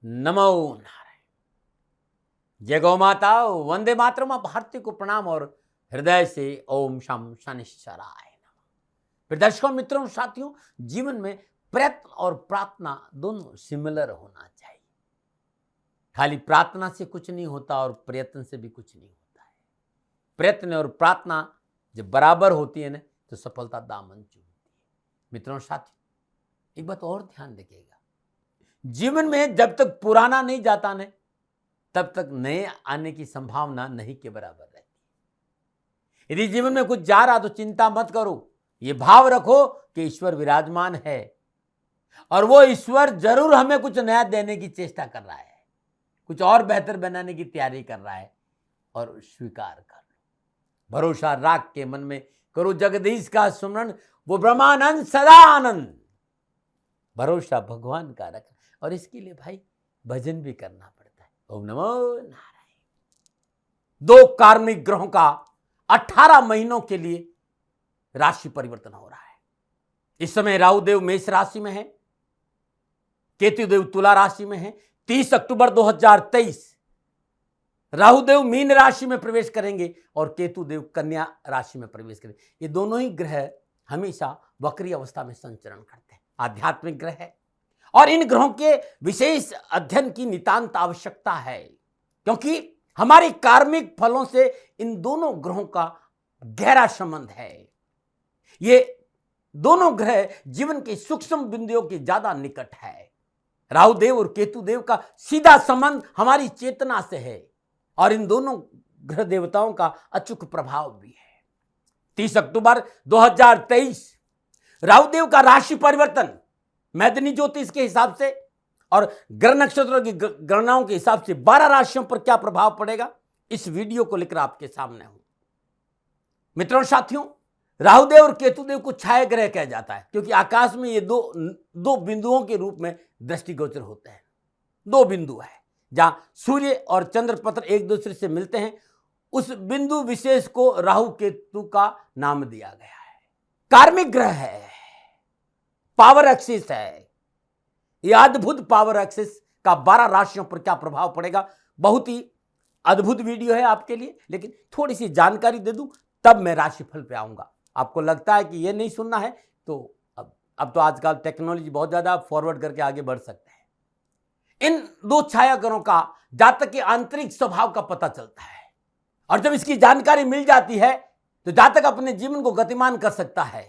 नमो नारायण। जय गौ माता, वंदे मातरम। भारती को प्रणाम और हृदय से ओम शम शनिश्चराय नमः। फिर दर्शकों, मित्रों, साथियों, जीवन में प्रयत्न और प्रार्थना दोनों सिमिलर होना चाहिए। खाली प्रार्थना से कुछ नहीं होता और प्रयत्न से भी कुछ नहीं होता है। प्रयत्न और प्रार्थना जब बराबर होती है ना, तो सफलता दामन चूमती है। मित्रों, साथियों, एक बात और ध्यान रखिएगा, जीवन में जब तक पुराना नहीं जाता ना, तब तक नए आने की संभावना नहीं के बराबर रहती। यदि जीवन में कुछ जा रहा तो चिंता मत करो, ये भाव रखो कि ईश्वर विराजमान है और वो ईश्वर जरूर हमें कुछ नया देने की चेष्टा कर रहा है, कुछ और बेहतर बनाने की तैयारी कर रहा है, और स्वीकार कर लो। भरोसा राख के मन में करो जगदीश का सुमरण, वो ब्रह्मानंद सदा आनंद। भरोसा भगवान का रखा, और इसके लिए भाई भजन भी करना पड़ता है। ओम नमो नारायण। 2 कार्मिक ग्रहों का 18 महीनों के लिए राशि परिवर्तन हो रहा है। इस समय राहु देव मेष राशि में है, केतु देव तुला राशि में है। 30 अक्टूबर 2023 राहु देव मीन राशि में प्रवेश करेंगे और केतु देव कन्या राशि में प्रवेश करेंगे। ये दोनों ही ग्रह हमेशा वक्री अवस्था में संचरण करते हैं, आध्यात्मिक ग्रह है, और इन ग्रहों के विशेष अध्ययन की नितांत आवश्यकता है, क्योंकि हमारी कार्मिक फलों से इन दोनों ग्रहों का गहरा संबंध है। ये दोनों ग्रह जीवन के सूक्ष्म बिंदुओं के ज्यादा निकट है। राहु देव और केतु देव का सीधा संबंध हमारी चेतना से है, और इन दोनों ग्रह देवताओं का अचूक प्रभाव भी है। 30 अक्टूबर 2023 राहु देव का राशि परिवर्तन मैदनी ज्योतिष के हिसाब से और ग्रह नक्षत्रों की गणनाओं के हिसाब से 12 राशियों पर क्या प्रभाव पड़ेगा, इस वीडियो को लेकर आपके सामने हूं। मित्रों, साथियों, राहुदेव और केतुदेव को छाया ग्रह कहा जाता है, क्योंकि आकाश में ये दो बिंदुओं के रूप में दृष्टिगोचर होते हैं। 2 बिंदु है जहां सूर्य और चंद्रपत्र एक दूसरे से मिलते हैं। उस बिंदु विशेष को राहु केतु का नाम दिया गया है। कार्मिक ग्रह है, पावर एक्सिस है। यह अद्भुत पावर एक्सिस का 12 राशियों पर क्या प्रभाव पड़ेगा, बहुत ही अद्भुत वीडियो है आपके लिए। लेकिन थोड़ी सी जानकारी दे दूं, तब मैं राशिफल पे आऊंगा। आपको लगता है कि यह नहीं सुनना है, तो अब तो आजकल टेक्नोलॉजी बहुत ज्यादा, फॉरवर्ड करके आगे बढ़ सकते हैं। इन 2 छाया ग्रहों का जातक के आंतरिक स्वभाव का पता चलता है, और जब इसकी जानकारी मिल जाती है तो जातक अपने जीवन को गतिमान कर सकता है।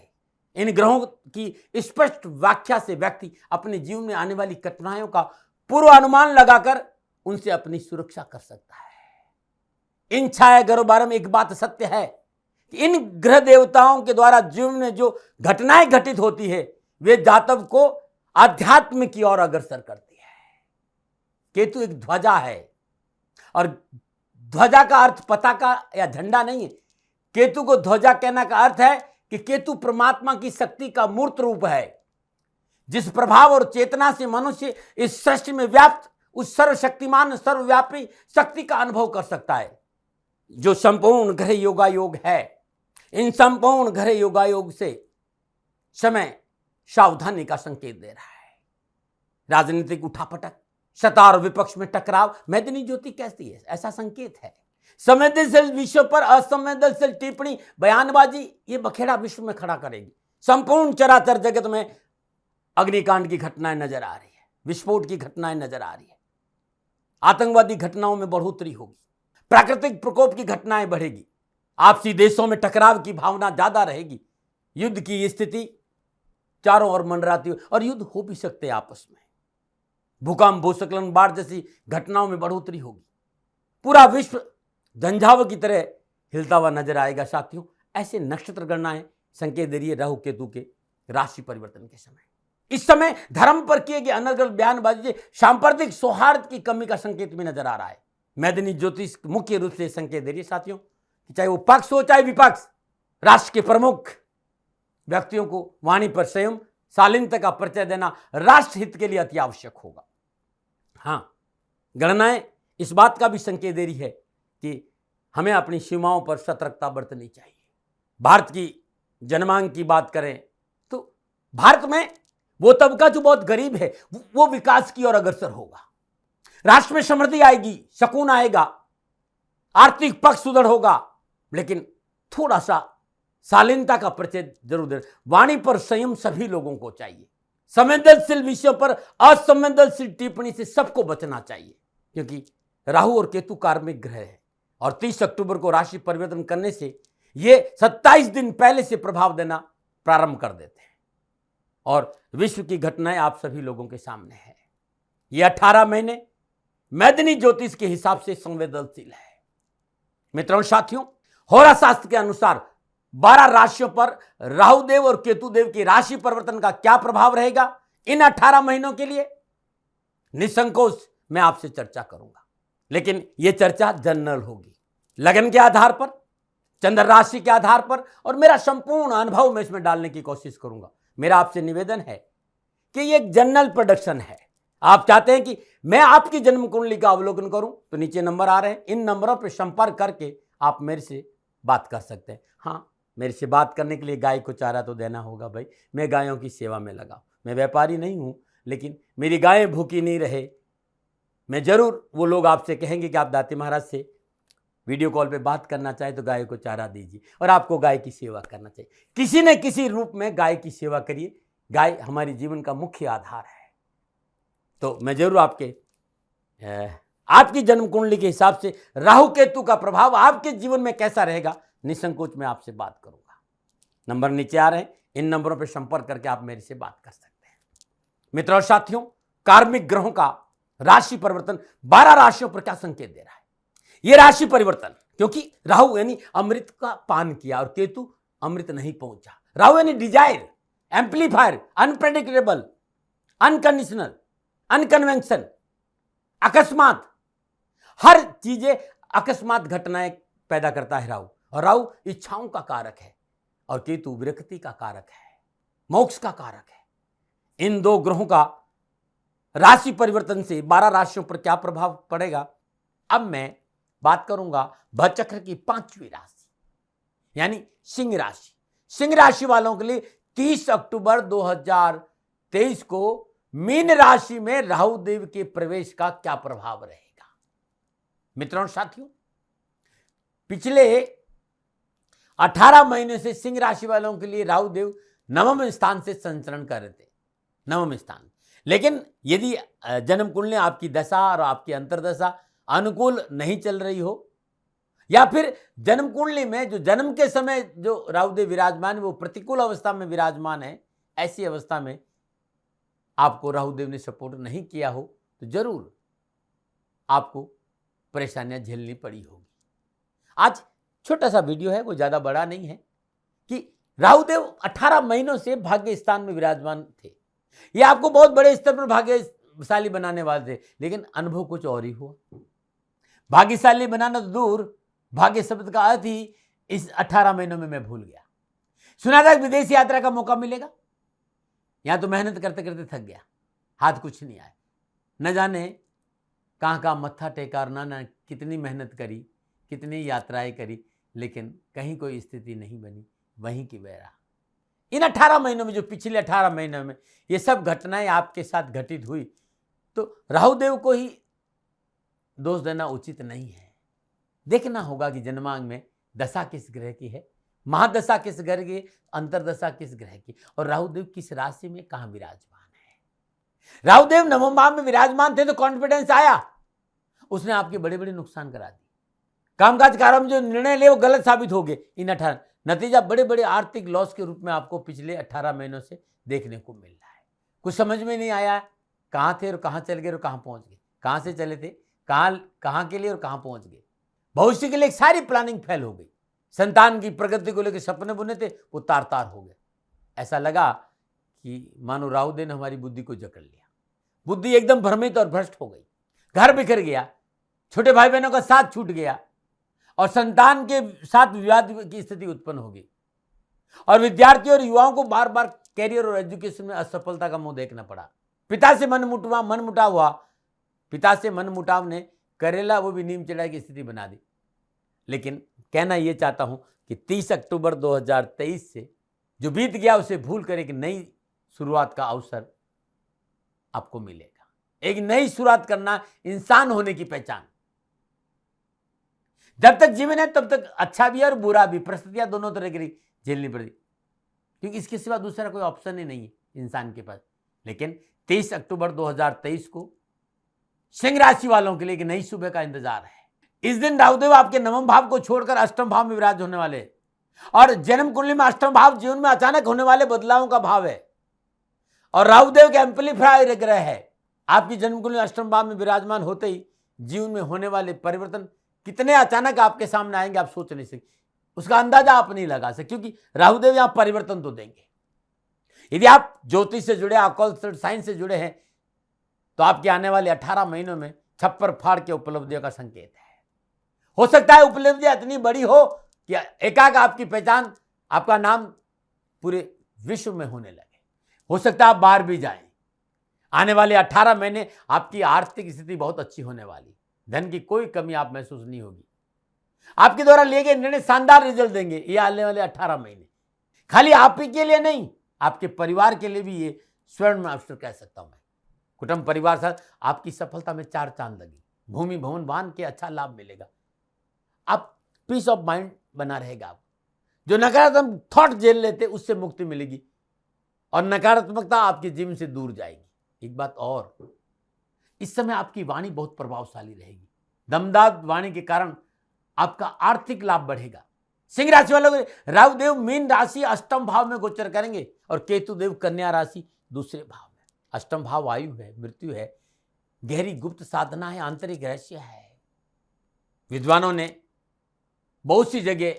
इन ग्रहों की स्पष्ट व्याख्या से व्यक्ति अपने जीवन में आने वाली घटनाओं का पूर्व अनुमान लगाकर उनसे अपनी सुरक्षा कर सकता है। इन छाया ग्रहों बारे में एक बात सत्य है कि इन ग्रह देवताओं के द्वारा जीवन में जो घटनाएं घटित होती है, वे जातक को आध्यात्म की ओर अग्रसर करती है। केतु एक ध्वजा है, और ध्वजा का अर्थ पताका या झंडा नहीं है। केतु को ध्वजा कहने का अर्थ है कि केतु परमात्मा की शक्ति का मूर्त रूप है, जिस प्रभाव और चेतना से मनुष्य इस सृष्टि में व्याप्त उस सर्वशक्तिमान सर्वव्यापी शक्ति का अनुभव कर सकता है, जो संपूर्ण ग्रह योगायोग है। इन संपूर्ण ग्रह योगायोग से समय सावधानी का संकेत दे रहा है। राजनीतिक उठापटक, सत्ता और विपक्ष में टकराव मैदनी ज्योति कहती है, ऐसा संकेत है। संवेदनशील विषयों पर असंवेदनशील टिप्पणी, बयानबाजी, ये बखेड़ा विश्व में खड़ा करेगी। संपूर्ण चराचर जगत में अग्निकांड की घटनाएं नजर आ रही है, विस्फोट की घटनाएं नजर आ रही है, आतंकवादी घटनाओं में बढ़ोतरी होगी, प्राकृतिक प्रकोप की घटनाएं बढ़ेगी, आपसी देशों में टकराव की भावना ज्यादा रहेगी, युद्ध की स्थिति चारों ओर मंडराती, और युद्ध हो भी सकते हैं आपस में। भूकंप, भूस्खलन, बाढ़ जैसी घटनाओं में बढ़ोतरी होगी। पूरा विश्व झंझाव की तरह हिलता हुआ नजर आएगा। साथियों, ऐसे नक्षत्र गणनाएं संकेत दे रही है राहु केतु के राशि परिवर्तन के समय। इस समय धर्म पर किए गए अनर्गल बयानबाजी से सांप्रदायिक सौहार्द की कमी का संकेत भी नजर आ रहा है। मैदनी ज्योतिष मुख्य रूप से संकेत दे रही है साथियों, कि चाहे वो पक्ष हो चाहे विपक्ष, राष्ट्र के प्रमुख व्यक्तियों को वाणी पर संयम, शालीनता का परिचय देना राष्ट्र हित के लिए अति आवश्यक होगा। हाँ, गणनाएं इस बात का भी संकेत दे रही है कि हमें अपनी सीमाओं पर सतर्कता बरतनी चाहिए। भारत की जनमांग की बात करें तो भारत में वो तबका जो बहुत गरीब है वो विकास की ओर अग्रसर होगा। राष्ट्र में समृद्धि आएगी, सुकून आएगा, आर्थिक पक्ष सुदृढ़ होगा, लेकिन थोड़ा सा शालीनता का परिचय जरूर दे। वाणी पर संयम सभी लोगों को चाहिए। संवेदनशील विषयों पर असंवेदनशील टिप्पणी से सबको बचना चाहिए, क्योंकि राहु और केतु कार्मिक ग्रह है और 30 अक्टूबर को राशि परिवर्तन करने से ये 27 दिन पहले से प्रभाव देना प्रारंभ कर देते हैं और विश्व की घटनाएं आप सभी लोगों के सामने है। ये 18 महीने मैदनी ज्योतिष के हिसाब से संवेदनशील है। मित्रों साथियों, होरा शास्त्र के अनुसार 12 राशियों पर राहुदेव और केतुदेव की राशि परिवर्तन का क्या प्रभाव रहेगा इन 18 महीनों के लिए, निसंकोच मैं आपसे चर्चा करूंगा। लेकिन यह चर्चा जनरल होगी, लगन के आधार पर, चंद्र राशि के आधार पर, और मेरा संपूर्ण अनुभव मैं इसमें डालने की कोशिश करूंगा। मेरा आपसे निवेदन है कि यह एक जनरल प्रोडक्शन है। आप चाहते हैं कि मैं आपकी जन्म कुंडली का अवलोकन करूं तो नीचे नंबर आ रहे हैं, इन नंबरों पर संपर्क करके आप मेरे से बात कर सकते हैं। हाँ, मेरे से बात करने के लिए गाय को चारा तो देना होगा भाई। मैं गायों की सेवा में लगा, मैं व्यापारी नहीं हूं, लेकिन मेरी गायें भूखी नहीं रहे। मैं जरूर, वो लोग आपसे कहेंगे कि आप दाती महाराज से वीडियो कॉल पे बात करना चाहे तो गाय को चारा दीजिए, और आपको गाय की सेवा करना चाहिए। किसी न किसी रूप में गाय की सेवा करिए। गाय हमारी जीवन का मुख्य आधार है। तो मैं जरूर आपकी जन्म कुंडली के हिसाब से राहु केतु का प्रभाव आपके जीवन में कैसा रहेगा, निसंकोच मैं आपसे बात करूंगा। नंबर नीचे आ रहे हैं, इन नंबरों पर संपर्क करके आप मेरे से बात कर सकते हैं। मित्रों और साथियों, कार्मिक ग्रहों का राशि परिवर्तन 12 राशियों पर क्या संकेत दे रहा है? यह राशि परिवर्तन, क्योंकि राहु यानी अमृत का पान किया और केतु अमृत नहीं पहुंचा। राहु यानी डिजायर, एम्पलीफायर, अनप्रेडिक्टेबल, अनकंडीशनल, अनकन्वेंशन, अकस्मात, हर चीजें अकस्मात घटनाएं पैदा करता है राहु। और राहु इच्छाओं का कारक है और केतु विरक्ति का कारक है, मोक्ष का कारक है। इन दो ग्रहों का राशि परिवर्तन से 12 राशियों पर क्या प्रभाव पड़ेगा, अब मैं बात करूंगा भचक्र की 5वीं राशि यानी सिंह राशि। सिंह राशि वालों के लिए 30 अक्टूबर 2023 को मीन राशि में राहु देव के प्रवेश का क्या प्रभाव रहेगा। मित्रों साथियों, पिछले 18 महीने से सिंह राशि वालों के लिए राहु देव नवम स्थान से संचरण कर रहे थे, नवम स्थान। लेकिन यदि जन्म कुंडली आपकी दशा और आपकी अंतर्दशा अनुकूल नहीं चल रही हो, या फिर जन्म कुंडली में जो जन्म के समय जो राहुदेव विराजमान है वो प्रतिकूल अवस्था में विराजमान है, ऐसी अवस्था में आपको राहुदेव ने सपोर्ट नहीं किया हो तो जरूर आपको परेशानियां झेलनी पड़ी होगी। आज छोटा सा वीडियो है, वो ज्यादा बड़ा नहीं है, कि राहुदेव 18 महीनों से भाग्य स्थान में विराजमान थे। ये आपको बहुत बड़े स्तर पर भाग्यशाली बनाने वाले थे, लेकिन अनुभव कुछ और ही हुआ। भाग्यशाली बनाना तो दूर, भाग्य शब्द का अर्थ ही इस 18 महीनों में मैं भूल गया। सुना था विदेश यात्रा का मौका मिलेगा, यहां तो मेहनत करते करते थक गया, हाथ कुछ नहीं आया, न जाने कहां कहां मत्था टेका और ना कितनी मेहनत करी, कितनी यात्राएं करी, लेकिन कहीं कोई स्थिति नहीं बनी, वहीं की वैरा। इन 18 महीनों में, जो पिछले 18 महीनों में ये सब घटनाएं आपके साथ घटित हुई, तो राहुदेव को ही दोष देना उचित नहीं है। देखना होगा कि जन्मांग में दशा किस ग्रह की है, महादशा किस ग्रह की, अंतरदशा किस ग्रह की, और राहुदेव किस राशि में कहां विराजमान है। राहुदेव नवम भाव में विराजमान थे तो कॉन्फिडेंस आया, उसने आपके बड़े बड़े नुकसान करा दिए। कामकाज कार्यों में जो निर्णय ले वो गलत साबित हो गए। इन 18 नतीजा बड़े बड़े आर्थिक लॉस के रूप में आपको पिछले 18 महीनों से देखने को मिल रहा है। कुछ समझ में नहीं आया कहां थे और कहां चल गए और कहां पहुंच गए, कहां से चले थे, कहां के लिए और कहां पहुंच गए। भविष्य के लिए सारी प्लानिंग फेल हो गई। संतान की प्रगति को लेकर सपने बुने थे, वो तार तार हो गए। ऐसा लगा कि मानो राहुदेव ने हमारी बुद्धि को जकड़ लिया, बुद्धि एकदम भ्रमित और भ्रष्ट हो गई, घर बिखर गया, छोटे भाई बहनों का साथ छूट गया और संतान के साथ विवाद की स्थिति उत्पन्न हो गई। और विद्यार्थियों और युवाओं को बार बार कैरियर और एजुकेशन में असफलता का मुंह देखना पड़ा। पिता से मनमुटाव हुआ, पिता से मनमुटाव ने करेला वो भी नीम चढ़ाई की स्थिति बना दी। लेकिन कहना यह चाहता हूं कि 30 अक्टूबर 2023 से जो बीत गया उसे भूल कर एक नई शुरुआत का अवसर आपको मिलेगा। एक नई शुरुआत करना इंसान होने की पहचान। जब तक जीवन है तब तक अच्छा भी है और बुरा भी, परिस्थितियां दोनों तरह की झेलनी पड़ती, क्योंकि इसके सिवा दूसरा कोई ऑप्शन ही नहीं है इंसान के पास। लेकिन 23 अक्टूबर 2023 को सिंह राशि वालों के लिए एक नई सुबह का इंतजार है। इस दिन राहुदेव आपके नवम भाव को छोड़कर अष्टम भाव में विराज होने वाले हैं और जन्म कुंडली में अष्टम भाव जीवन में अचानक होने वाले बदलावों का भाव है और राहुदेव के एम्पलीफायर ग्रह है। आपकी जन्म कुंडली अष्टम भाव में विराजमान होते ही जीवन में होने वाले परिवर्तन कितने अचानक आपके सामने आएंगे आप सोच नहीं सकते, उसका अंदाजा आप नहीं लगा सकते, क्योंकि राहुदेव यहां परिवर्तन तो देंगे। यदि आप ज्योतिष से जुड़े, ऑकल्ट साइंस से जुड़े हैं, तो आपके आने वाले 18 महीनों में छप्पर फाड़ के उपलब्धियों का संकेत है। हो सकता है उपलब्धियां इतनी बड़ी हो कि एकाएक आपकी पहचान, आपका नाम पूरे विश्व में होने लगे। हो सकता है आप बाहर भी जाएं। आने वाले 18 महीने आपकी आर्थिक स्थिति बहुत अच्छी होने वाली, धन की कोई कमी आप महसूस नहीं होगी। आपके द्वारा लिए गए निर्णय शानदार रिजल्ट देंगे। ये आने वाले 18 महीने खाली आप ही के लिए नहीं, आपके परिवार के लिए भी ये स्वर्ण में अवसर कह सकता हूं मैं। कुटुंब परिवार साथ आपकी सफलता में 4 चांद लगी। भूमि भवन वाहन के अच्छा लाभ मिलेगा। आप पीस ऑफ माइंड बना रहेगा। आप जो नकारात्मक थॉट झेल लेते उससे मुक्ति मिलेगी और नकारात्मकता आपके जीवन से दूर जाएगी। एक बात और, इस समय आपकी वाणी बहुत प्रभावशाली रहेगी। दमदार वाणी के कारण आपका आर्थिक लाभ बढ़ेगा। सिंह राशि वालों के राहुदेव मीन राशि अष्टम भाव में गोचर करेंगे और केतु देव कन्या राशि दूसरे भाव में। अष्टम भाव आयु है, मृत्यु है, गहरी गुप्त साधना है, आंतरिक रहस्य है। विद्वानों ने बहुत सी जगह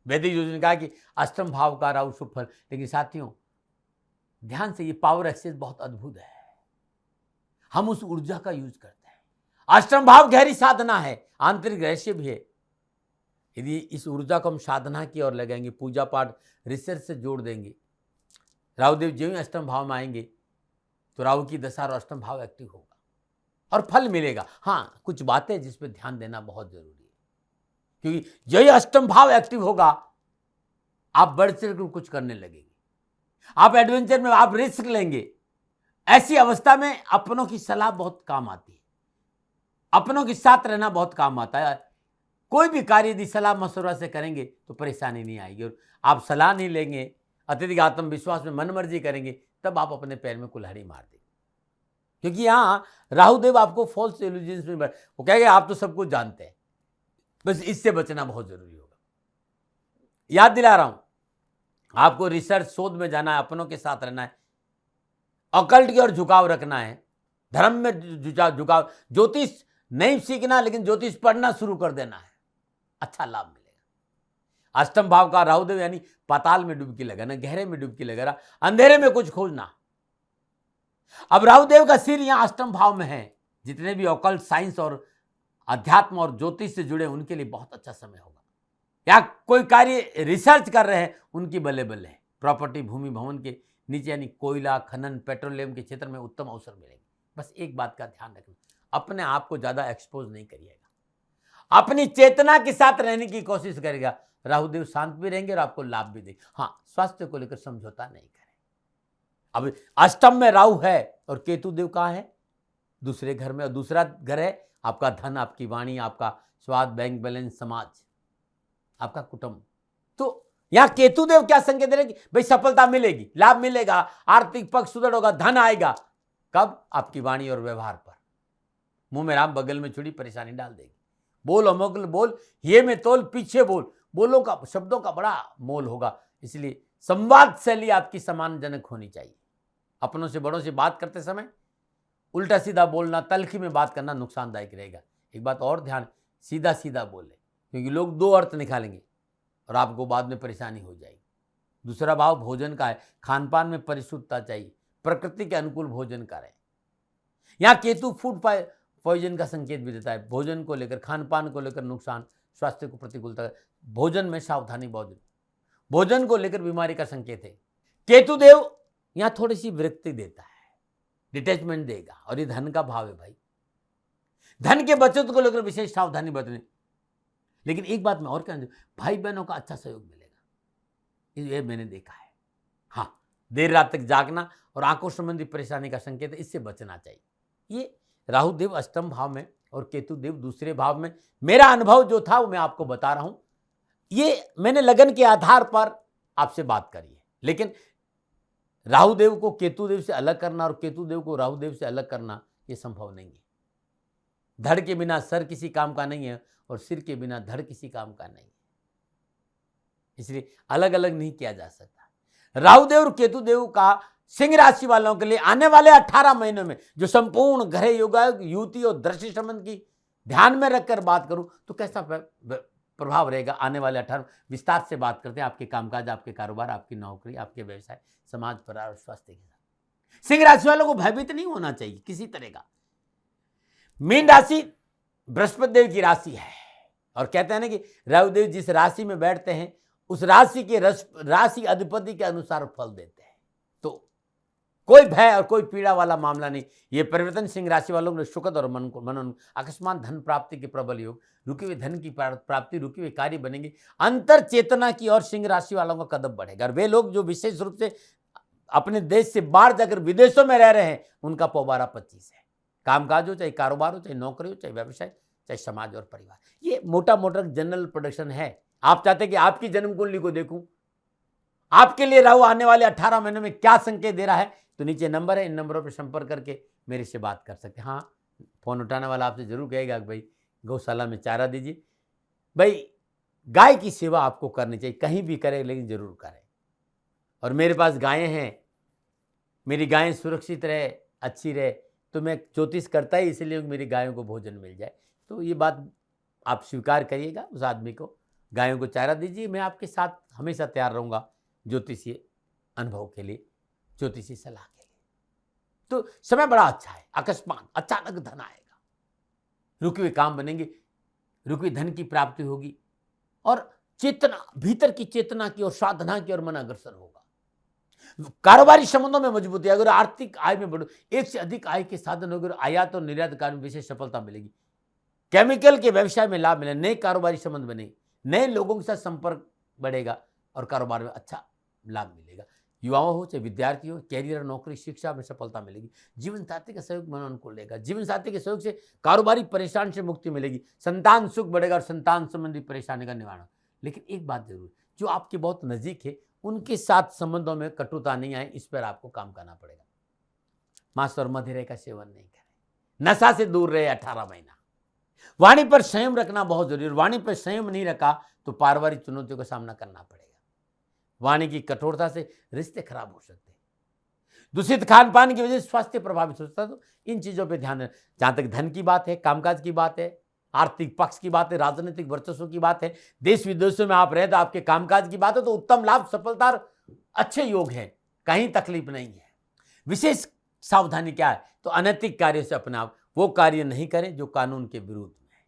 वैदिक ज्योतिष ने कहा कि अष्टम भाव का राहु शुभ फल, लेकिन साथियों ध्यान से, ये पावर एक्सेस बहुत अद्भुत है। हम उस ऊर्जा का यूज करते हैं। अष्टम भाव गहरी साधना है, आंतरिक रहस्य भी है। यदि इस ऊर्जा को हम साधना की ओर लगाएंगे, पूजा पाठ रिसर्च से जोड़ देंगे, राहुदेव जो ही अष्टम भाव में आएंगे तो राहु की दशा और अष्टम भाव एक्टिव होगा और फल मिलेगा। हाँ, कुछ बातें जिस पर ध्यान देना बहुत जरूरी है, क्योंकि जो ही अष्टम भाव एक्टिव होगा आप बढ़ चढ़ कुछ करने लगेंगे, आप एडवेंचर में आप रिस्क लेंगे। ऐसी अवस्था में अपनों की सलाह बहुत काम आती है, अपनों के साथ रहना बहुत काम आता है। कोई भी कार्य यदि सलाह मशवरा से करेंगे तो परेशानी नहीं आएगी, और आप सलाह नहीं लेंगे, अत्यधिक आत्मविश्वास में मनमर्जी करेंगे, तब आप अपने पैर में कुल्हाड़ी मार देंगे। क्योंकि यहाँ राहुदेव आपको फॉल्स इल्यूजन्स में वो कहेंगे आप तो सब कुछ जानते हैं। बस इससे बचना बहुत जरूरी होगा। याद दिला रहा हूं, आपको रिसर्च शोध में जाना है, अपनों के साथ रहना है, अकल्ट की ओर झुकाव रखना है, धर्म में झुकाव, ज्योतिष नहीं सीखना लेकिन ज्योतिष पढ़ना शुरू कर देना है, अच्छा लाभ मिलेगा। अष्टम भाव का राहुदेव यानी पाताल में डुबकी लगाना, गहरे में डुबकी लगाना, अंधेरे में कुछ खोजना। अब राहुदेव का सिर यहां अष्टम भाव में है। जितने भी ऑकल्ट साइंस और अध्यात्म और ज्योतिष से जुड़े उनके लिए बहुत अच्छा समय होगा। या कोई कार्य रिसर्च कर रहे हैं उनकी बल्ले बल्ले है। प्रॉपर्टी भूमि भवन के नीचे यानी कोयला खनन पेट्रोलियम के क्षेत्र में उत्तम अवसर मिलेंगे। बस एक बात का ध्यान रखना, अपने आप को ज्यादा एक्सपोज नहीं करिएगा, अपनी चेतना के साथ रहने की कोशिश करेगा। राहुदेव शांत भी रहेंगे और आपको लाभ भी देंगे। हाँ, स्वास्थ्य को लेकर समझौता नहीं करें। अब अष्टम में राहु है और केतु देव कहाँ है? दूसरे घर में, और दूसरा घर है आपका धन, आपकी वाणी, आपका स्वाद, बैंक बैलेंस, समाज, आपका कुटुंब। तो यहां केतु देव क्या संकेत दे रहे कि भाई सफलता मिलेगी, लाभ मिलेगा, आर्थिक पक्ष सुदृढ़ होगा, धन आएगा। कब? आपकी वाणी और व्यवहार पर। मुंह में राम बगल में छुरी परेशानी डाल देगी। बोल अमोघ बोल, ये में तोल पीछे बोल, बोलों का, शब्दों का बड़ा मोल होगा। इसलिए संवाद शैली आपकी सम्मानजनक होनी चाहिए। अपनों से बड़ों से बात करते समय उल्टा सीधा बोलना, तल्खी में बात करना नुकसानदायक रहेगा। एक बात और ध्यान, सीधा सीधा बोले, क्योंकि लोग दो अर्थ निकालेंगे और आपको बाद में परेशानी हो जाएगी। दूसरा भाव भोजन का है, खान पान में परिशुद्धता चाहिए, प्रकृति के अनुकूल भोजन करें। यहाँ केतु फूड पॉइजन का संकेत भी देता है। भोजन को लेकर, खान पान को लेकर नुकसान, स्वास्थ्य को प्रतिकूलता, भोजन में सावधानी, भोजन को लेकर बीमारी का संकेत है। केतु देव यहाँ थोड़ी सी विरक्ति देता है, डिटैचमेंट देगा, और ये धन का भाव है भाई। धन के बचत को लेकर विशेष सावधानी बरतनी। लेकिन एक बात मैं और कहना चाहूँ, भाई बहनों का अच्छा सहयोग मिलेगा, ये मैंने देखा है। हाँ, देर रात तक जागना और आंखों संबंधी परेशानी का संकेत है, इससे बचना चाहिए। ये राहु देव अष्टम भाव में और केतु देव दूसरे भाव में। मेरा अनुभव जो था वो मैं आपको बता रहा हूं, ये मैंने लगन के आधार पर आपसे बात करी है। लेकिन राहु देव को केतु देव से अलग करना और केतु देव को राहु देव से अलग करना ये संभव नहीं है। धड़ के बिना सर किसी काम का नहीं है और सिर के बिना धड़ किसी काम का नहीं है, इसलिए अलग अलग नहीं किया जा सकता। राहु देव और केतु देव का सिंह राशि वालों के लिए आने वाले 18 महीनों में जो संपूर्ण ग्रह युति और दृष्टि संबंध की ध्यान में रखकर बात करूं तो कैसा प्रभाव रहेगा आने वाले 18 विस्तार से बात करते हैं। आपके कामकाज, आपके कारोबार, आपकी नौकरी, आपके व्यवसाय, समाज, परिवार और स्वास्थ्य के साथ सिंह राशि वालों को भयभीत नहीं होना चाहिए किसी तरह का। मीन राशि बृहस्पति देव की राशि है और कहते हैं ना कि राहु देव जिस राशि में बैठते हैं उस राशि के राशि अधिपति के अनुसार फल देते हैं। तो कोई भय और कोई पीड़ा वाला मामला नहीं। ये परिवर्तन सिंह राशि वालों ने सुखद और मन अकस्मात धन प्राप्ति के प्रबल योग, रुके हुए धन की प्राप्ति, रुके हुए कार्य बनेंगे, अंतर चेतना की और सिंह राशि वालों का कदम बढ़ेगा। और वे लोग जो विशेष रूप से अपने देश से बाहर जाकर विदेशों में रह रहे हैं उनका पौबारा 25 है। कामकाज हो, चाहे कारोबार हो, चाहे नौकरी हो, चाहे व्यवसाय, चाहे समाज और परिवार, ये मोटा मोटा जनरल प्रोडक्शन है। आप चाहते हैं कि आपकी जन्म कुंडली को देखूं, आपके लिए राहु आने वाले 18 महीनों में क्या संकेत दे रहा है, तो नीचे नंबर है, इन नंबरों पर संपर्क करके मेरे से बात कर सकते हैं। हाँ, फोन उठाने वाला आपसे जरूर कहेगा कि भाई गौशाला में चारा दीजिए। भाई गाय की सेवा आपको करनी चाहिए, कहीं भी करें लेकिन जरूर करें। और मेरे पास गायें हैं, मेरी गायें सुरक्षित रहे, अच्छी रहे, तो मैं ज्योतिष करता ही इसलिए मेरी गायों को भोजन मिल जाए। तो ये बात आप स्वीकार करिएगा, उस आदमी को गायों को चारा दीजिए। मैं आपके साथ हमेशा तैयार रहूँगा ज्योतिषीय अनुभव के लिए, ज्योतिषी सलाह के लिए। तो समय बड़ा अच्छा है, अकस्मात अचानक धन आएगा, रुके हुए काम बनेंगे, रुके हुए धन की प्राप्ति होगी और चेतना, भीतर की चेतना की और साधना की और मन अग्रसर होगा। कारोबारी संबंधों में मजबूती, अगर आर्थिक आय में बढ़ो, एक से अधिक आय के साधन होंगे, आयात और निर्यात कार्य में विशेष सफलता मिलेगी। केमिकल के व्यवसाय में लाभ मिले, नए कारोबारी संबंध बने, नए लोगों के साथ संपर्क बढ़ेगा और कारोबार में अच्छा लाभ मिलेगा। युवाओं हो चाहे विद्यार्थी हो, कैरियर, नौकरी, शिक्षा में सफलता मिलेगी। जीवन साथी का सहयोग मन अनुकूल रहेगा। जीवन साथी के सहयोग से कारोबारी परेशान से मुक्ति मिलेगी। संतान सुख बढ़ेगा और संतान संबंधी परेशानी का निवारण। लेकिन एक बात जरूर, जो आपके बहुत नजीक है उनके साथ संबंधों में कटुता नहीं आए, इस पर आपको काम करना पड़ेगा। मांस और मदिरा का सेवन नहीं करें, नशा से दूर रहे 18 महीना। वाणी पर संयम रखना बहुत जरूरी है। वाणी पर संयम नहीं रखा तो पारिवारिक चुनौतियों का सामना करना पड़ेगा। वाणी की कठोरता से रिश्ते खराब हो सकते हैं। दूषित खान पान की वजह से स्वास्थ्य प्रभावित हो सकता है। तो इन चीजों पे ध्यान दें। जहां तक धन की बात है, कामकाज की बात है, आर्थिक पक्ष की बात है, राजनीतिक वर्चस्व की बात है, देश विदेशों में आप रहे तो आपके कामकाज की बात है, तो उत्तम लाभ, सफलता, अच्छे योग हैं, कहीं तकलीफ नहीं है। विशेष सावधानी क्या है, तो अनैतिक कार्यों से अपने आप वो कार्य नहीं करें जो कानून के विरुद्ध में है।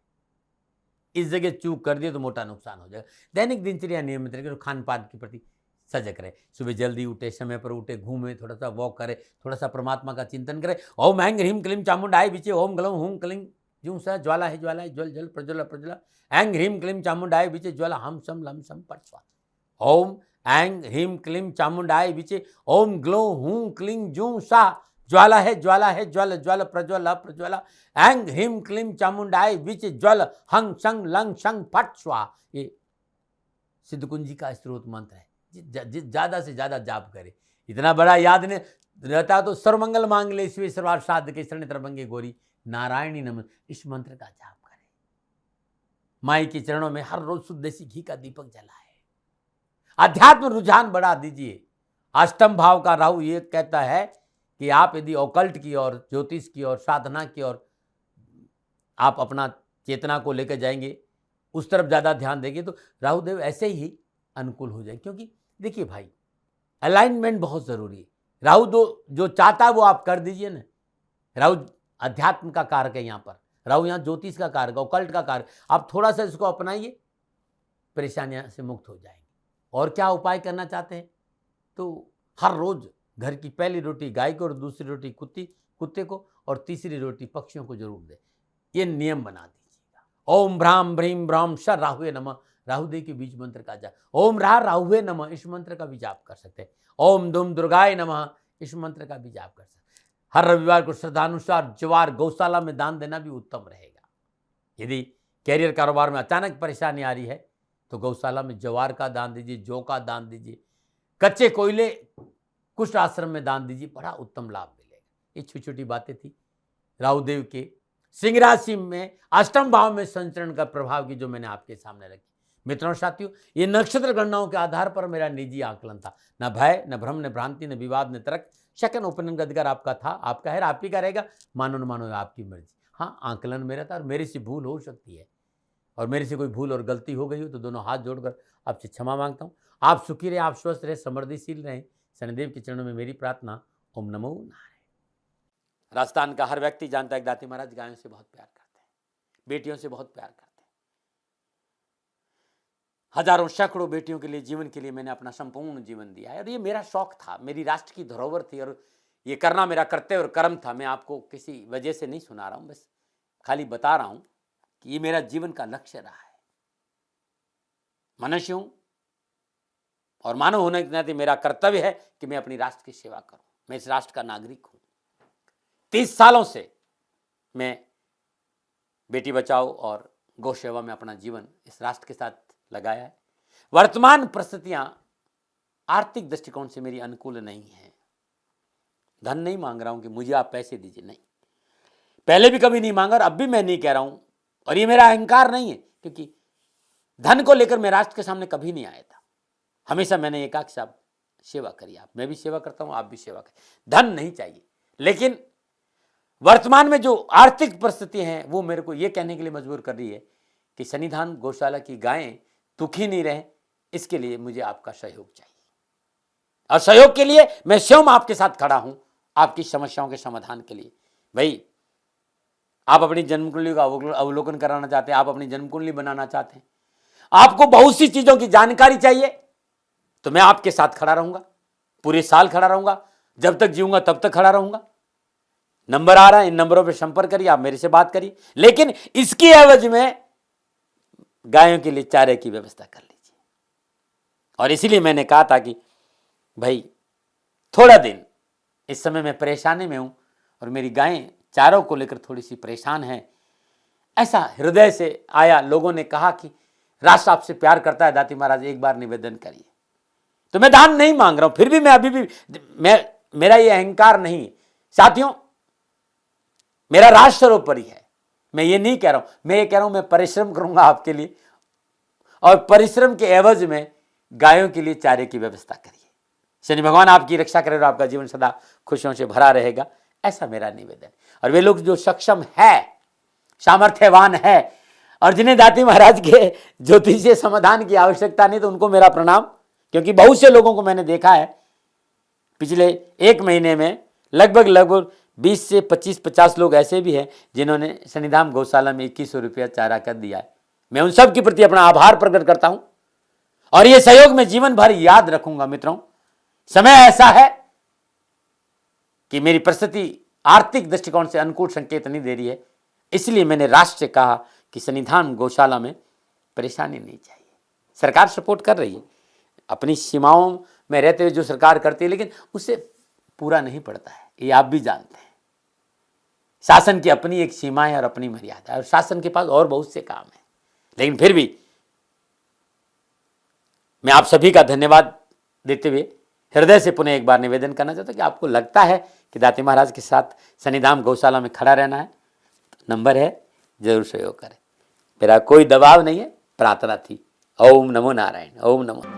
इस जगह चूक कर दिए तो मोटा नुकसान हो जाएगा। दैनिक दिनचर्या नियमित रखें, खान पान के प्रति सजग रहे। सुबह जल्दी उठे, समय पर उठे, घूमे, थोड़ा सा वॉक करे, थोड़ा सा परमात्मा का चिंतन करे। ओम ऐं ह्रीं क्लीं चामुंडाय विचे, ओम ग्लौं हूं क्लीं जूं स, ज्वाला है ज्वाला, ज्वल जल प्रज्वल प्रज्वला, ऐं ह्रीं क्लीं चामुंडाय विचे, ज्वाला हम सम लम सम पट स्वाहा। ओम ऐं ह्रीं क्लीं चामुंडाय विचे, ओम ग्लौं हूं क्लीं जूं सा, ज्वाला है ज्वल ज्वल प्रज्वल प्रज्वला, ऐं ह्रीं क्लीं चामुंडाय विचे, ज्वल हंग संग लंग संग फट स्वाहा। ये सिद्ध कुंजी का स्त्रोत मंत्र है। ज्यादा से ज्यादा जाप करे। इतना बड़ा याद नहीं रहता तो सर्वमंगल मांग ले, शिव सर्वार्थ साध के शरण तरबंगे गौरी, नारायणी नमः, इस मंत्र का जाप करें। माई के चरणों में हर रोज शुद्ध देसी घी का दीपक जलाए। अध्यात्म रुझान बढ़ा दीजिए। अष्टम भाव का राहु ये कहता है कि आप यदि ऑकल्ट की और ज्योतिष की और साधना की और आप अपना चेतना को लेकर जाएंगे, उस तरफ ज्यादा ध्यान देंगे तो राहु देव ऐसे ही अनुकूल हो जाए। क्योंकि देखिए भाई, अलाइनमेंट बहुत जरूरी है। राहु जो चाहता है वो आप कर दीजिए ना। राहु अध्यात्म का कारक है, यहाँ पर राहु यहाँ ज्योतिष का कारक, ऑकल्ट का कारक। आप थोड़ा सा इसको अपनाइए, परेशानियां से मुक्त हो जाएंगे। और क्या उपाय करना चाहते हैं तो हर रोज घर की पहली रोटी गाय को और दूसरी रोटी कुत्ते को और तीसरी रोटी पक्षियों को जरूर दे। ये नियम बना दीजिएगा। ओम भ्राम भ्रीम भ्राम स राहुवे नमः, राहुदेव के बीज मंत्र का जाप। ओम राहुवे नमः, इस मंत्र का भी जाप कर सकते हैं। ओम दुम दुर्गाय नमः, इस मंत्र का भी जाप कर सकते हैं। हर रविवार को श्रद्धानुसार ज्वार गौशाला में दान देना भी उत्तम रहेगा। यदि कैरियर कारोबार में अचानक परेशानी आ रही है तो गौशाला में ज्वार का दान दीजिए, जौ का दान दीजिए, कच्चे कोयले कुछ आश्रम में दान दीजिए, बड़ा उत्तम लाभ मिलेगा। ये छोटी छोटी बातें थी राहुदेव के सिंह राशि में अष्टम भाव में संचरण का प्रभाव की जो मैंने आपके सामने रखी। मित्रों साथियों, ये नक्षत्र गणनाओं के आधार पर मेरा निजी आकलन था। न भय, न भ्रम, न भ्रांति, न विवाद, न तर्क। सेकंड ओपिनियन का अधिकार आपका था, आपका है, आप ही का रहेगा। मानो न मानो आपकी मर्जी। हाँ, आकलन मेरा था और मेरे से भूल हो सकती है, और मेरे से कोई भूल और गलती हो गई हो तो दोनों हाथ जोड़कर आपसे क्षमा मांगता हूँ। आप सुखी रहे, आप स्वस्थ रहे, समृद्धिशील रहें। शनिदेव के चरणों में मेरी प्रार्थना। ओम नमो नारायण। राजस्थान का हर व्यक्ति जानता है कि दाती महाराज गायों से बहुत प्यार करते हैं, बेटियों से बहुत प्यार करते हैं। हजारों सैकड़ों बेटियों के लिए, जीवन के लिए मैंने अपना संपूर्ण जीवन दिया है, और ये मेरा शौक था, मेरी राष्ट्र की धरोहर थी, और ये करना मेरा कर्तव्य और कर्म था। मैं आपको किसी वजह से नहीं सुना रहा हूं, बस खाली बता रहा हूं कि ये मेरा जीवन का लक्ष्य रहा है। मनुष्य हूं और मानव होने के नाते मेरा कर्तव्य है कि मैं अपनी राष्ट्र की सेवा करूं। मैं इस राष्ट्र का नागरिक हूं। 30 सालों से मैं बेटी बचाओ और गौ सेवा में अपना जीवन इस राष्ट्र के साथ लगाया है। वर्तमान परिस्थितियां आर्थिक दृष्टिकोण से मेरी अनुकूल नहीं है। धन नहीं मांग रहा हूं कि मुझे आप पैसे दीजिए, नहीं, पहले भी कभी नहीं मांगा और अब भी मैं नहीं कह रहा हूं, और ये मेरा अहंकार नहीं है, क्योंकि धन को लेकर मैं राष्ट्र के सामने कभी नहीं आया था। हमेशा मैंने ये कहा कि साहब सेवा करिए, आप, मैं भी सेवा करता हूं, आप भी सेवा करिए। धन नहीं चाहिए, लेकिन वर्तमान में जो आर्थिक परिस्थिति हैं वो मेरे को ये कहने के लिए मजबूर कर रही है कि सन्निधान गौशाला की गायें दुखी नहीं रहे, इसके लिए मुझे आपका सहयोग चाहिए। और सहयोग के लिए मैं स्वयं आपके साथ खड़ा हूं, आपकी समस्याओं के समाधान के लिए। भाई, आप अपनी जन्म कुंडली का अवलोकन कराना चाहते हैं, आप अपनी जन्म कुंडली बनाना चाहते हैं, आपको बहुत सी चीजों की जानकारी चाहिए, तो मैं आपके साथ खड़ा रहूंगा, पूरे साल खड़ा रहूंगा, जब तक जीऊंगा तब तक खड़ा रहूंगा। नंबर आ रहा है, इन नंबरों पे संपर्क करिए, आप मेरे से बात करिए, लेकिन इसकी एवज में गायों के लिए चारे की व्यवस्था कर लीजिए। और इसीलिए मैंने कहा था कि भाई थोड़ा दिन इस समय मैं परेशानी में हूं और मेरी गायें चारों को लेकर थोड़ी सी परेशान हैं। ऐसा हृदय से आया, लोगों ने कहा कि राष्ट्र आपसे प्यार करता है दाती महाराज, एक बार निवेदन करिए। तो मैं दान नहीं मांग रहा हूं, फिर भी मैं अभी भी मेरा ये अहंकार नहीं साथियों, मेरा राष्ट्र सर्वोपरि है। मैं ये नहीं कह रहा हूं, मैं ये कह रहा हूं मैं परिश्रम करूंगा आपके लिए, और परिश्रम के एवज में गायों के लिए चारे की व्यवस्था करिए। शनि भगवान आपकी रक्षा करे और आपका जीवन सदा खुशियों से भरा रहेगा, ऐसा मेरा निवेदन। और वे लोग जो सक्षम है, सामर्थ्यवान है, और जिन्हें दाती महाराज के ज्योतिषीय समाधान की आवश्यकता नहीं, तो उनको मेरा प्रणाम। क्योंकि बहुत से लोगों को मैंने देखा है पिछले एक महीने में, लगभग 20 से 25-50 लोग ऐसे भी हैं जिन्होंने सन्निधान गौशाला में 2100 रुपया चारा कर दिया है। मैं उन सब के प्रति अपना आभार प्रकट करता हूं, और ये सहयोग मैं जीवन भर याद रखूंगा। मित्रों, समय ऐसा है कि मेरी परिस्थिति आर्थिक दृष्टिकोण से अनुकूल संकेत नहीं दे रही है, इसलिए मैंने राष्ट्र से कहा कि सन्निधान गौशाला में परेशानी नहीं चाहिए। सरकार सपोर्ट कर रही है, अपनी सीमाओं में रहते हुए जो सरकार करती है, लेकिन उससे पूरा नहीं पड़ता है, ये आप भी जानते हैं। शासन की अपनी एक सीमा है और अपनी मर्यादा है, और शासन के पास और बहुत से काम है। लेकिन फिर भी मैं आप सभी का धन्यवाद देते हुए हृदय से पुनः एक बार निवेदन करना चाहता हूं कि आपको लगता है कि दाती महाराज के साथ सन्निधान गौशाला में खड़ा रहना है, तो नंबर है, जरूर सहयोग करें। मेरा कोई दबाव नहीं है, प्रार्थना थी। ओम नमो नारायण। ओम नमो।